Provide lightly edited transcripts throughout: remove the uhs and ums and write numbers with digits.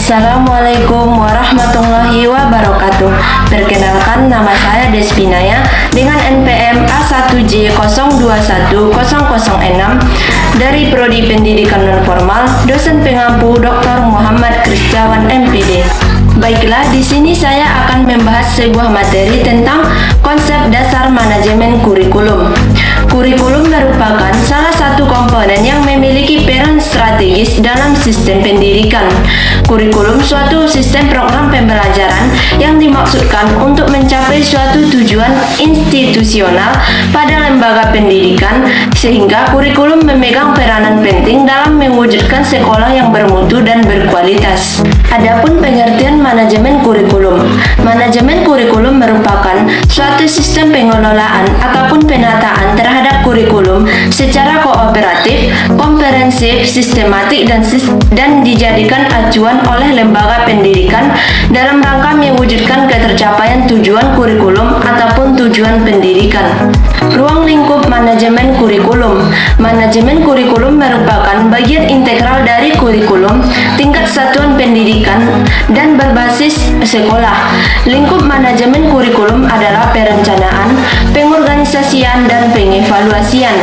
Assalamualaikum warahmatullahi wabarakatuh. Perkenalkan, nama saya Despinaya dengan NPM A1J021006 dari Prodi Pendidikan Nonformal, dosen pengampu Dr. Muhammad Kristiawan MPD. Baiklah, di sini saya akan membahas sebuah materi tentang konsep dasar manajemen kurikulum. Kurikulum merupakan salah satu komponen yang memiliki peran strategis dalam sistem pendidikan. Kurikulum suatu sistem program pembelajaran yang dimaksudkan untuk mencapai suatu tujuan institusional pada lembaga pendidikan, sehingga kurikulum memegang peranan penting dalam mewujudkan sekolah yang bermutu dan berkualitas. Adapun pengertian manajemen kurikulum. Manajemen kurikulum merupakan suatu sistem pengelolaan ataupun penataan terhadap kurikulum secara kooperatif, komprehensif, sistematik, dan dijadikan acuan oleh lembaga pendidikan dalam rangka mewujudkan ketercapaian tujuan kurikulum ataupun tujuan pendidikan. Ruang lingkup manajemen kurikulum. Manajemen kurikulum merupakan bagian integral dari kurikulum tingkat satuan pendidikan dan berbasis sekolah. Lingkup manajemen kurikulum adalah perencanaan, pengorganisasian, dan pengevaluasian.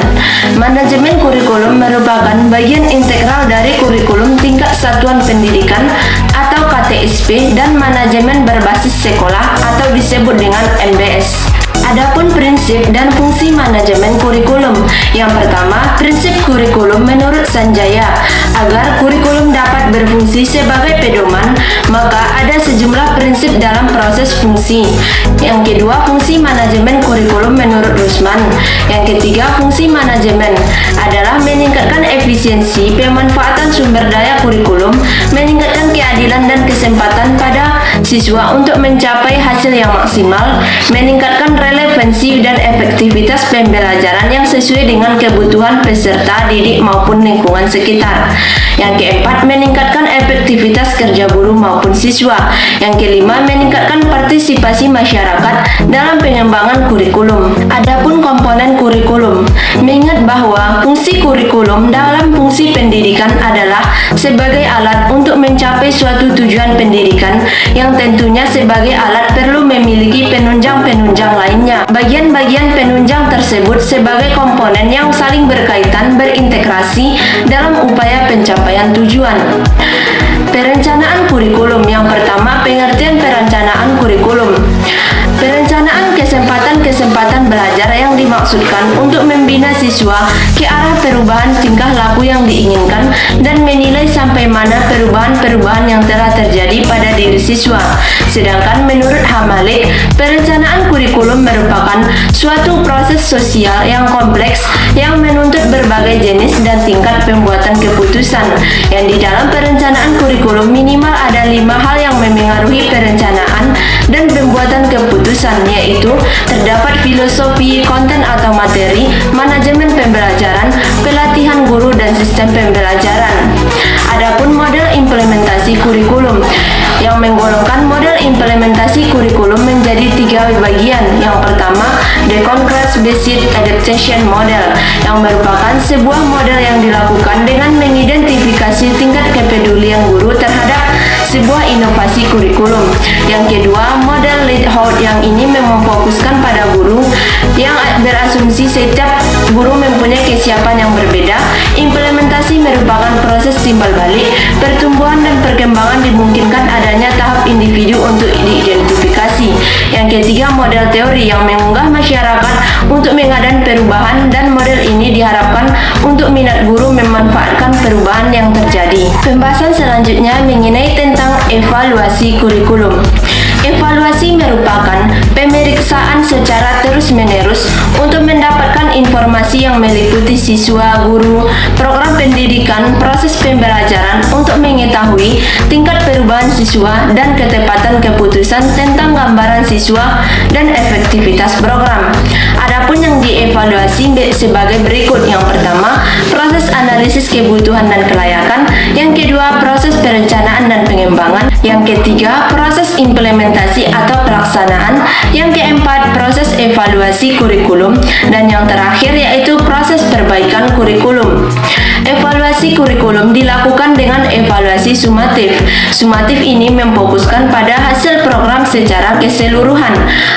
Manajemen kurikulum merupakan bagian integral dari kurikulum tingkat satuan pendidikan atau KTSP dan manajemen berbasis sekolah atau disebut dengan MBS. Adapun prinsip dan fungsi manajemen kurikulum. Yang pertama, prinsip kurikulum menurut Sanjaya. Agar kurikulum dapat berfungsi sebagai pedoman, maka ada sejumlah prinsip dalam proses fungsi. Yang kedua, fungsi manajemen kurikulum menurut Rusman. Yang ketiga, fungsi manajemen adalah meningkatkan efisiensi pemanfaatan sumber daya kurikulum, meningkatkan keadilan dan kesempatan pada siswa untuk mencapai hasil yang maksimal, meningkatkan relevansi dan efektivitas pembelajaran yang sesuai dengan kebutuhan peserta didik maupun lingkungan sekitar. Yang keempat, meningkatkan efektivitas kerja guru maupun siswa. Yang kelima, meningkatkan partisipasi masyarakat dalam pengembangan kurikulum. Adapun komponen kurikulum, mengingat bahwa fungsi kurikulum dalam fungsi pendidikan adalah sebagai alat untuk mencapai suatu tujuan pendidikan yang tentunya sebagai alat perlu memiliki penunjang-penunjang lainnya. Bagian-bagian penunjang tersebut sebagai komponen yang saling berkaitan berintegrasi dalam upaya pencapaian tujuan. Perencanaan kurikulum. Yang pertama, pengertian perencanaan kurikulum. Perencanaan kesempatan-kesempatan belajar yang dimaksudkan untuk membina siswa ke arah perubahan tingkah laku yang diinginkan dan menilai sampai mana perubahan-perubahan yang telah terjadi pada diri siswa. Sedangkan menurut Hamalik, perencanaan kurikulum merupakan suatu proses sosial yang kompleks yang menuntut berbagai jenis dan tingkat pembuatan keputusan. Yang di dalam perencanaan kurikulum minimal ada 5 hal yang memengaruhi perencanaan dan pembuatan keputusan, yaitu terdapat filosofi, konten atau materi, manajemen pembelajaran, pelatihan guru, dan sistem pembelajaran. Adapun model implementasi kurikulum, yang menggolongkan model implementasi kurikulum menjadi 3 bagian. Yang pertama, the Congress-Based Adaptation Model, yang merupakan sebuah model yang dilakukan dengan mengidentifikasi tingkat kepedulian guru terhadap sebuah inovasi kurikulum. Yang kedua, model Lead-Hold, yang ini memfokuskan pada guru yang berasumsi setiap guru mempunyai kesiapan yang berbeda. Implementasi merupakan proses timbal balik, pertumbuhan dan perkembangan dimungkinkan adanya tahap individu untuk diidentifikasi. Yang ketiga, model teori yang mengunggah masyarakat untuk mengadaan perubahan, dan model ini diharapkan untuk minat guru memanfaatkan perubahan yang terjadi. Pembahasan selanjutnya mengenai tentang evaluasi kurikulum. Evaluasi merupakan pemeriksaan secara terus-menerus untuk mendapatkan informasi yang meliputi siswa, guru, program pendidikan, proses pembelajaran untuk mengetahui tingkat perubahan siswa dan ketepatan keputusan tentang gambaran siswa dan efektivitas program. Adapun yang dievaluasi sebagai berikut. Yang pertama, proses analisis kebutuhan dan kelayakan. Yang kedua, proses perencanaan dan pengembangan. Yang ketiga, proses implementasi atau pelaksanaan. Yang keempat, proses evaluasi kurikulum. Dan yang terakhir yaitu proses perbaikan kurikulum. Evaluasi kurikulum dilakukan dengan evaluasi sumatif. Sumatif ini memfokuskan pada hasil program secara keseluruhan.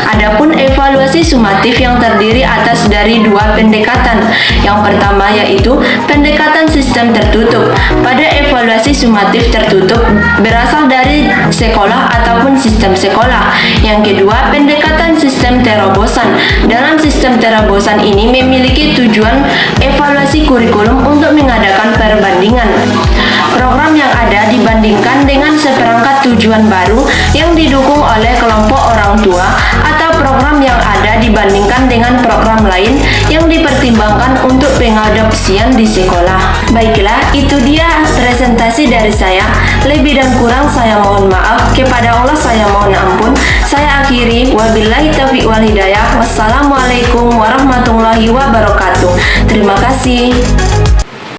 Adapun evaluasi sumatif yang terdiri atas dari dua pendekatan. Yang pertama yaitu pendekatan sistem tertutup. Pada evaluasi sumatif tertutup berasal dari sekolah ataupun sistem sekolah. Yang kedua, pendekatan sistem terobosan. Dalam sistem terobosan ini memiliki tujuan evaluasi kurikulum untuk mengadakan perbandingan program yang ada dibandingkan dengan seperangkat tujuan baru yang didukung oleh kelompok orang tua, atau program yang ada dibandingkan dengan program lain yang dipertimbangkan untuk pengadopsian di sekolah. Baiklah, itu dia presentasi dari saya. Lebih dan kurang saya mohon maaf. Kepada Allah saya mohon ampun. Saya akhiri, wabillahi taufiq wal hidayah. Wassalamualaikum warahmatullahi wabarakatuh. Terima kasih.